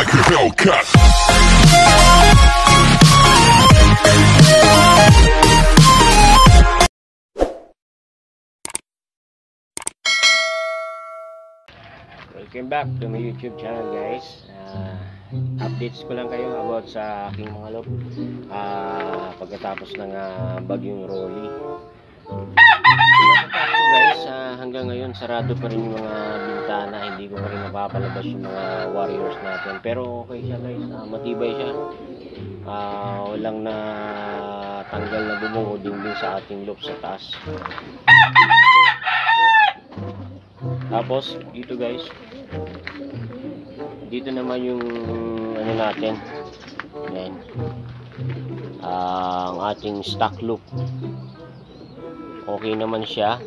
like a Hellcat. Welcome back to my YouTube channel, guys. Updates ko lang kayo about sa aking mga loop pagkatapos ng bagyong Rolly. Guys, hanggang ngayon sarado pa rin yung mga bintana, hindi ko pa rin napapalabas yung mga warriors natin, pero okay siya, guys. Matibay siya, walang na tanggal na bubong o dingding sa ating loop sa taas. Tapos dito, guys, dito naman yung ano natin, yan, ang ating stock loop. Okay naman siya,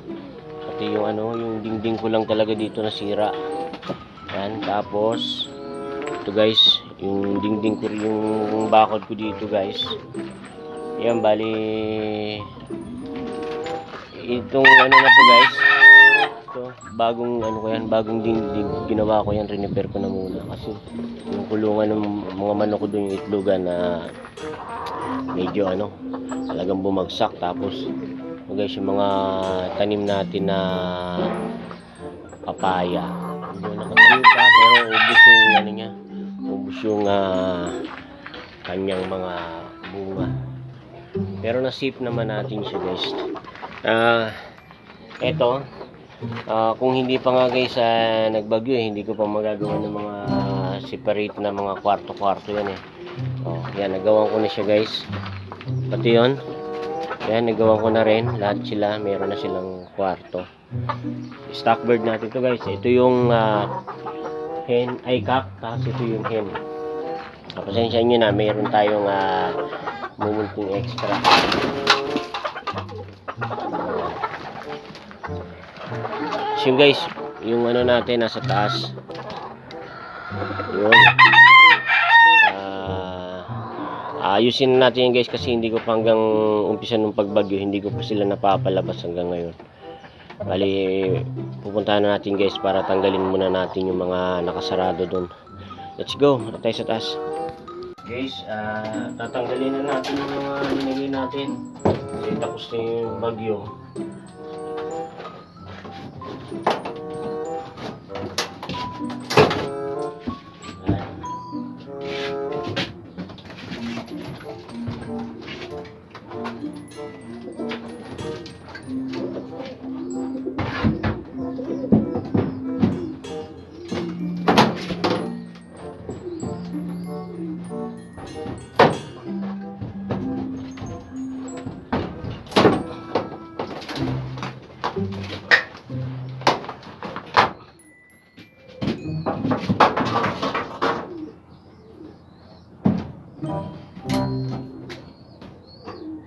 pati yung ano, yung dingding ko lang talaga dito nasira. Yan, tapos ito, guys, yung dingding ko, yung bakod ko dito, guys. Yan, bali itong ano na to, guys, ito, bagong ano ko yan, bagong dingding ginawa ko yan, repair ko na muna kasi yung kulungan ng mga manok ko doon, yung itlogan na medyo ano, talagang bumagsak. Tapos guys, yung mga tanim natin na papaya, hindi nakatayo pa, pero ubos yung ano niya, ubos yung kanyang mga bunga, pero nasip naman natin siya, guys. Eto, kung hindi pa nga, guys, nagbagyo, hindi ko pa magagawa ng mga separate na mga kwarto-kwarto yan yan, nagawa ko na siya, guys, pati yun. Yan, nagawa ko na rin lahat sila, meron na silang kwarto. Stock bird natin to, guys. Ito yung hen, ay cock, tapos ito yung hen. Pasensya nyo na, meron tayong mumulting extra. So yung, guys, yung ano natin nasa taas, yun, ayusin natin yan, guys, kasi hindi ko pa hanggang umpisa ng pagbagyo, hindi ko pa sila napapalabas hanggang ngayon. Bali, pupuntahan na natin, guys, para tanggalin muna natin yung mga nakasarado doon. Let's go, tayo sa taas. Guys, tatanggalin na natin yung mga nilagay natin kasi tapos na yung bagyo.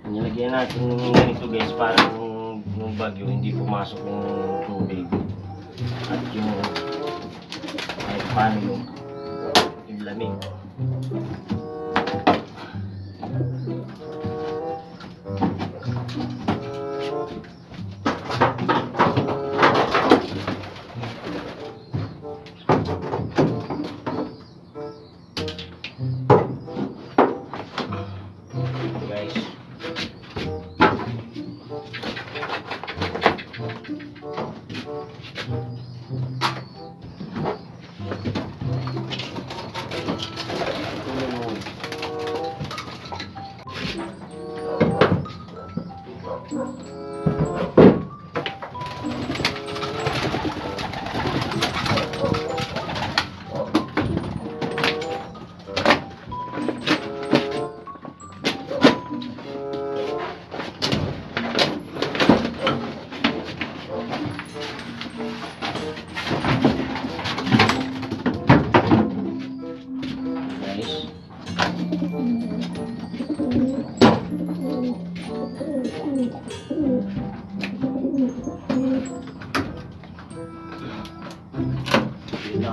Nilagyan natin ng ganito, guys, para yung bagyo hindi pumasok yung tubig at yung kahit paano yung lamig.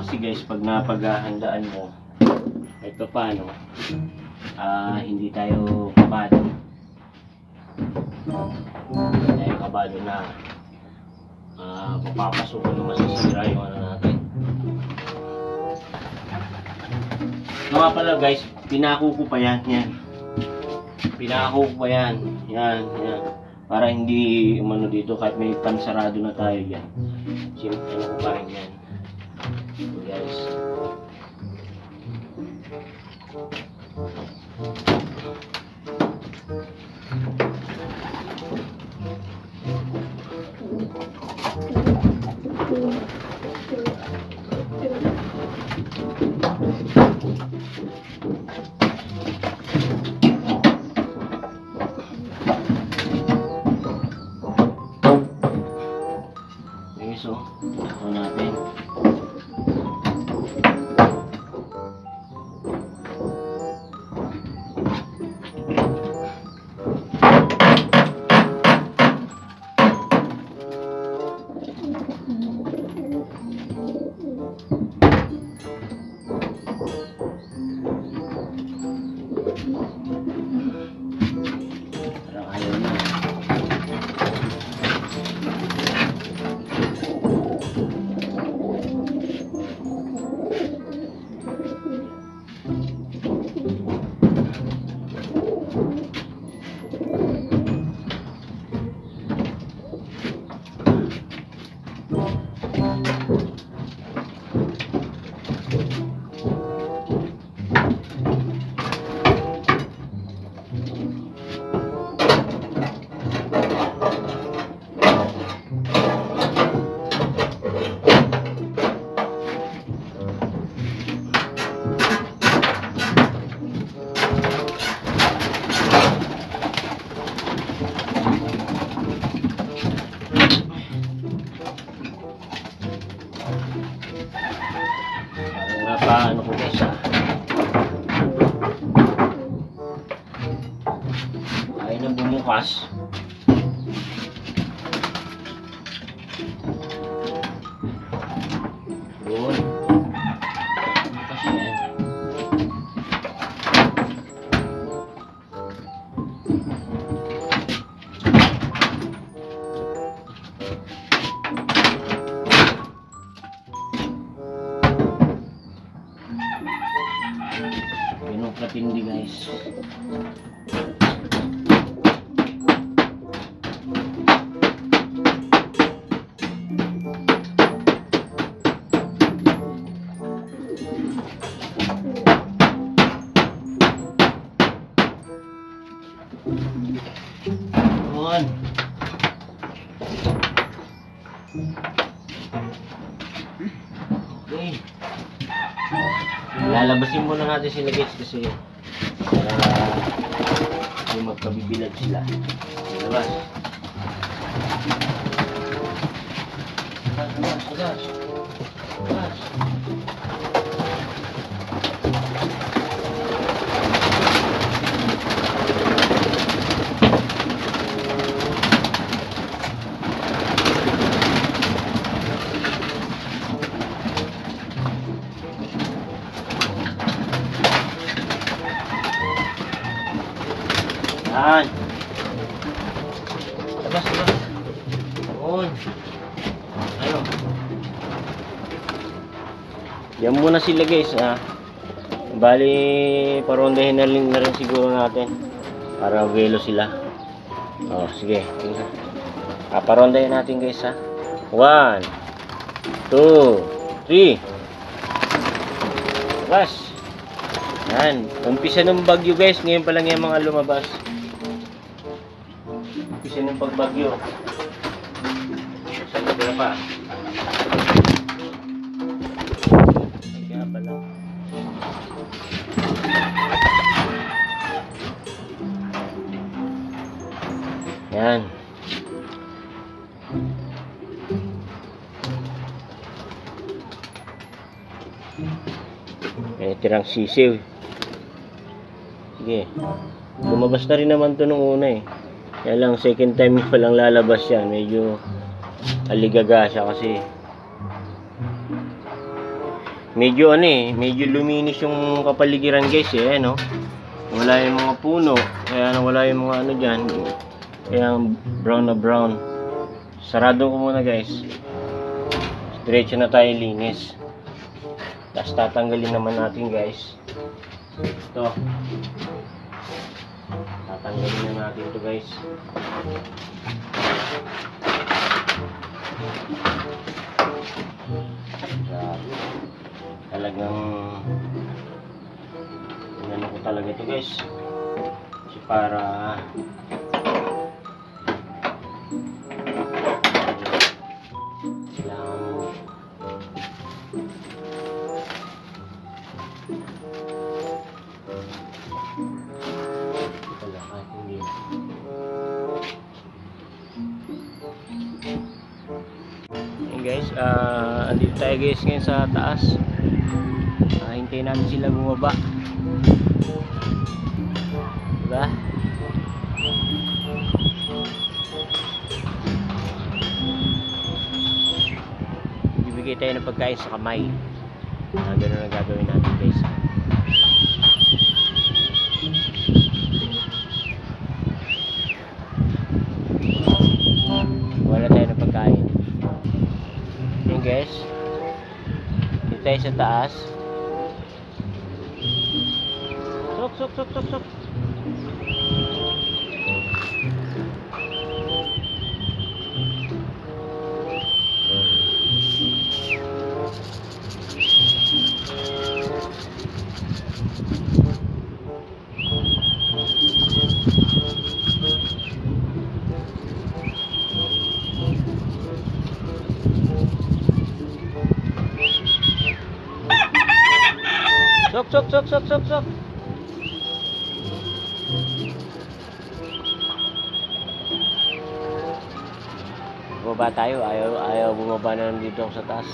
Kasi, guys, pag napaghahandaan mo ito paano, hindi tayo kabado. Hindi tayo kabado na papapasok o masisira yung ano natin. Nga pala guys, pinako ko pa yan. Yan. Pinako ko pa yan. Yan. Yan. Para hindi umano dito kahit may pansarado na tayo yan. Ano ko pa rin yan. So guys. So, ito natin. Parang ayaw na. Ano ko guys ay na bumukas. Yun. Bukas yan. Ganun katindi guys. Yun. Okay. Lalabasin muna natin sila guys kasi para magkabibilad sila. Labas. Labas. Labas. Yan. Labas. Yun. Ano? Yan muna sila guys. Bali, parondahin na rin siguro natin. Para velo sila. Oh, sige. Parondahin natin guys ha. 1, 2, 3. Labas. Yan. Umpisa ng bagyo guys. Ngayon pa lang yung mga lumabas. Umpisa ng pagbagyo. Saan na pa? Kaya pala. Yan. Tirang sisiw. Sige. Lumabas na rin naman to nung una eh. Kaya lang second time pa lang lalabas yan. Medyo aligaga siya kasi medyo medyo luminis yung kapaligiran guys eh, no? Wala yung mga puno, kaya wala yung mga dyan. Kaya brown na brown. Sarado ko muna guys. Diretso na tayo linis. Tapos tatanggalin naman natin guys. Ito. Tatanggalin na natin ito guys. Grabe. Talagang ano ko talaga ito guys. Kasi para guys, andito tayo guys ngayon sa taas. Hintayin natin sila bumaba. Diba? Bibigay tayo ng pagkain sa kamay. Ganun ang gagawin natin guys. Wala tayo ng pagkain. Yun guys, dito tayo sa taas. Sok. Sok. Bumaba tayo, ayaw bumaba na dito sa taas.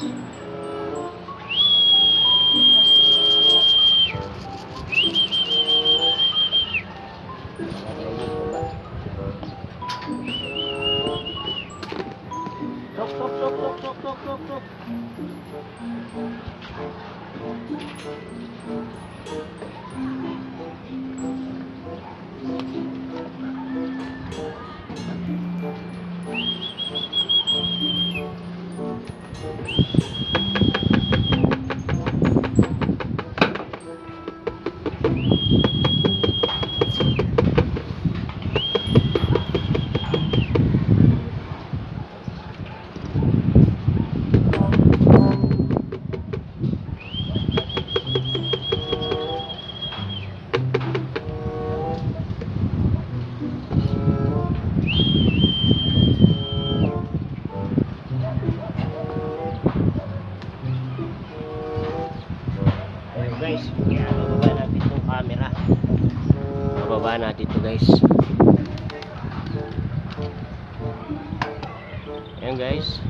Sok. Guys, bababa natin itong camera. Bababa natin ito guys. Ayan guys.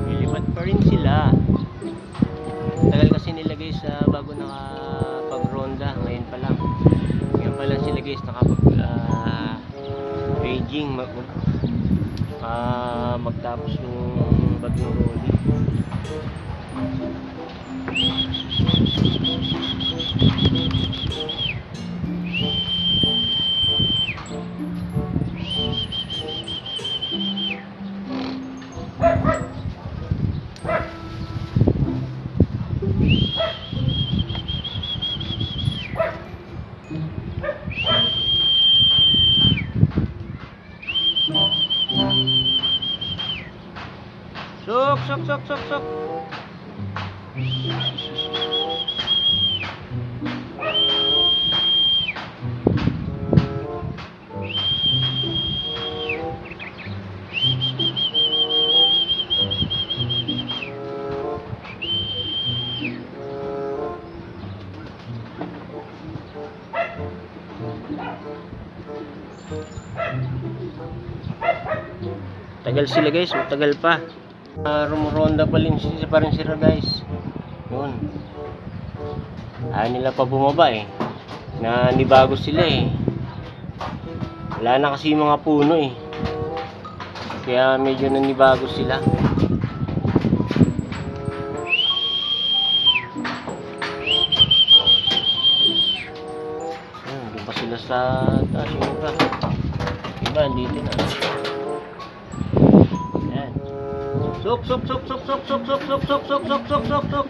Lilipat pa rin sila. Tagal kasi nila guys bago nakapag-ronda. Ngayon pa lang. Ngayon pa lang sila guys Beijing magtapos yung bagyong Rolly. Sok. Tagal sila guys, tagal pa. Rumuronda pa rin sila guys. Yun. Ayaw nila pa bumaba eh. Nanibago sila eh. Wala na kasi yung mga puno eh. Kaya medyo nanibago sila. Doon pa sila sa taas yung iba. Iba, dito na. Ayan. Sok, sok, sok, sok, sok, sok, sok, sok, sok, sok, sok, sok, sok, sok.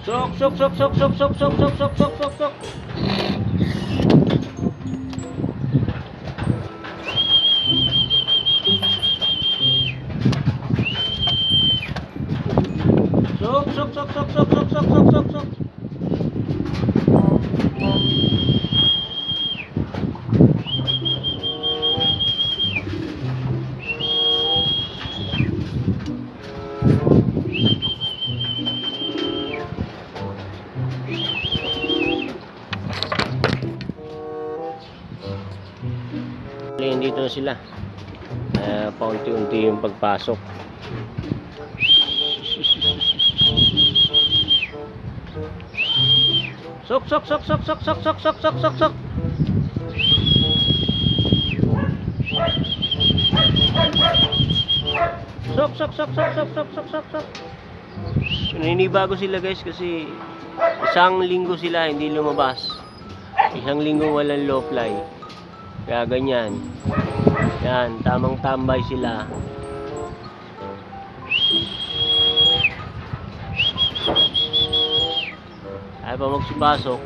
Sok, sok, sok, sok, sok, sok, sok, sok, sok, sok, sok, sok. Sok, sok, sok, sok, sok, sok, sok, sok, sok, sok. Dito na sila. Paunti-unti yung pagpasok. Sok, sok, sok, sok, sok, sok, sok, sok, sok, sok, sok. Sok, sok, sok, sok, sok, sok, sok, sok, sok. Naninibago sila guys kasi isang linggo sila hindi lumabas. Isang linggo walang low fly. Kaya ganyan. Yan, tamang tambay sila. Ayaw pa magsipasok.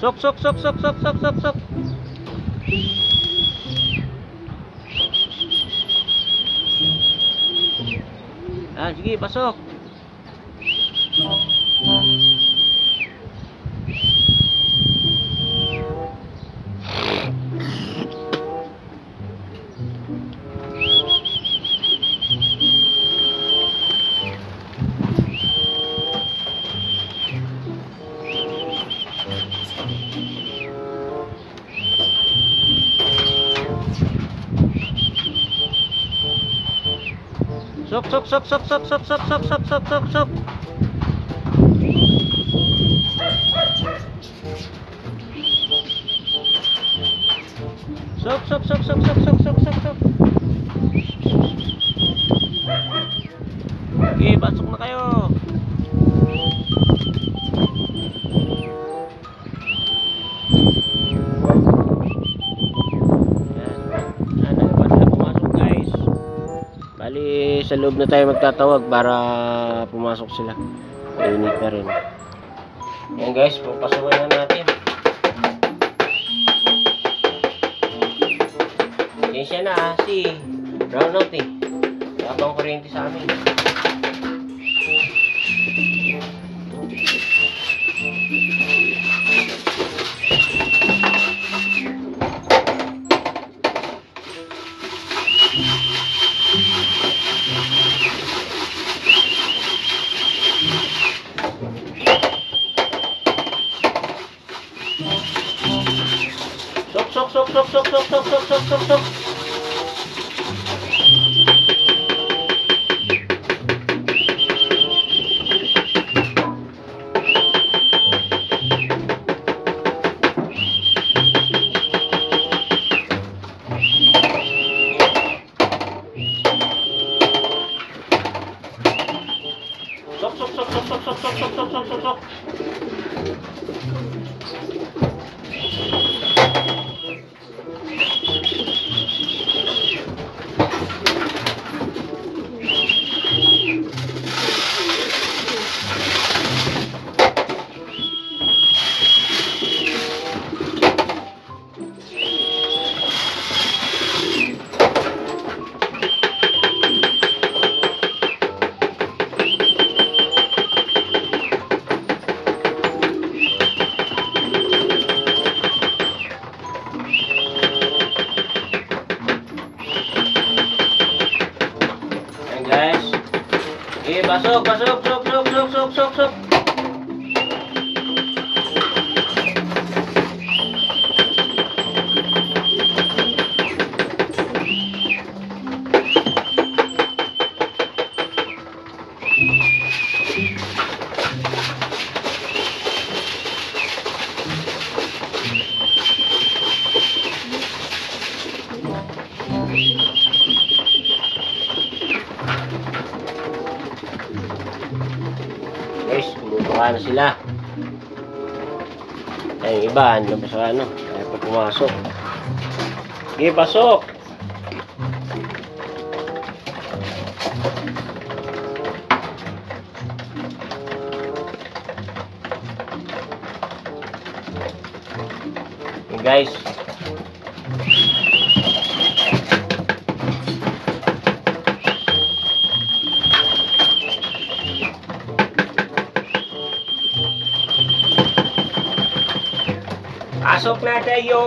Sok, sok, sok, sok, sok, sok, sok, sok. Ah, sige, pasok. Sok, sok, sok, sok, sok, sok, sok, sok, sok, sok, sok, sok. Sok, sok, sok, sok, sok, sok, sok, sok, sok. Sige, pasok na kayo. Bali, sa loob na tayo magtatawag para pumasok sila. Mainit na rin. Yan guys, papasukin na natin. Yan siya na si brownout eh. Habang kuryente sa amin. Sok, sok, sok, sok, sok, sok, sok, sok, sok, sok. Sok, sok, sok, sok, sok, sok, sok, sok, sok, sok, sok, sok. pasok, pasok, sok, sok, sok, sok, sok, sok. Guys, bumubuka na sila. Ay, yung iba, andun pa sa ano. Ay, pa pumasok. Sige, pasok! Okay, guys. Pasok na tayo!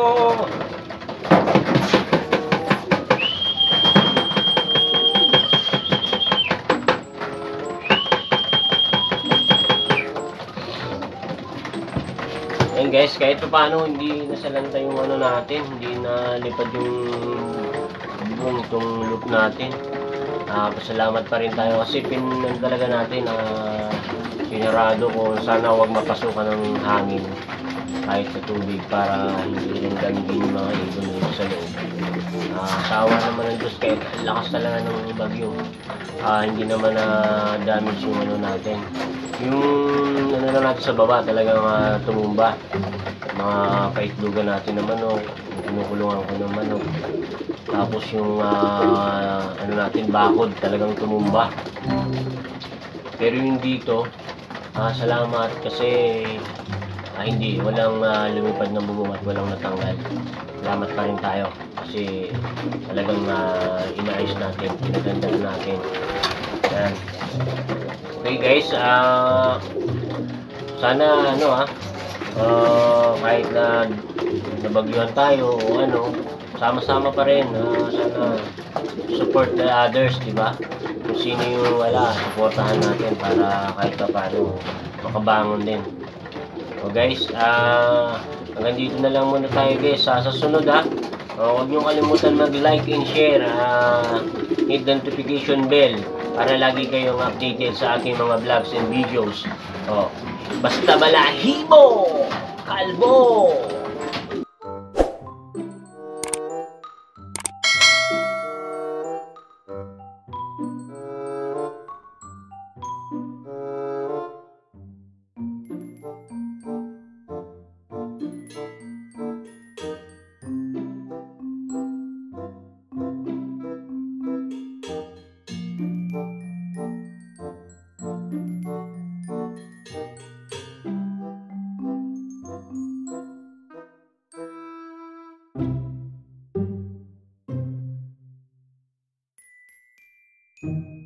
Ayan guys, kahit pa paano hindi nasalanta yung ano natin, hindi nalipad yung itong loop natin. Pasalamat pa rin tayo kasi talaga natin pinarado kung sana huwag mapasukan ng hangin kahit sa tubig para hindi rin gamitin yung mga ibon dito sa loob. Sawa naman ng Diyos kahit lakas talaga ng bagyo. Hindi naman damage yung ano natin. Yung ano na natin sa baba talagang tumumba. Mga kaitlugan natin na manok, kinukulungan ko ng manok. Tapos yung ano natin bakod talagang tumumba. Pero yung dito, salamat kasi walang lumipad ng bubong at walang natanggal. Salamat pa rin tayo kasi talagang inaayos natin, pinaganda natin. Yan. Okay guys, sana kahit na nabagyuhan tayo o ano, sama-sama pa rin. Sana support the others, di ba? Kung sino yung wala, supportahan natin para kahit pa paano makabangon din. So guys, hanggang dito na lang muna tayo guys. Sa susunod huwag nyo kalimutan mag-like and share. Hit the notification bell para lagi kayong updated sa aking mga vlogs and videos. Basta balahibo! Kalbo! Thank you.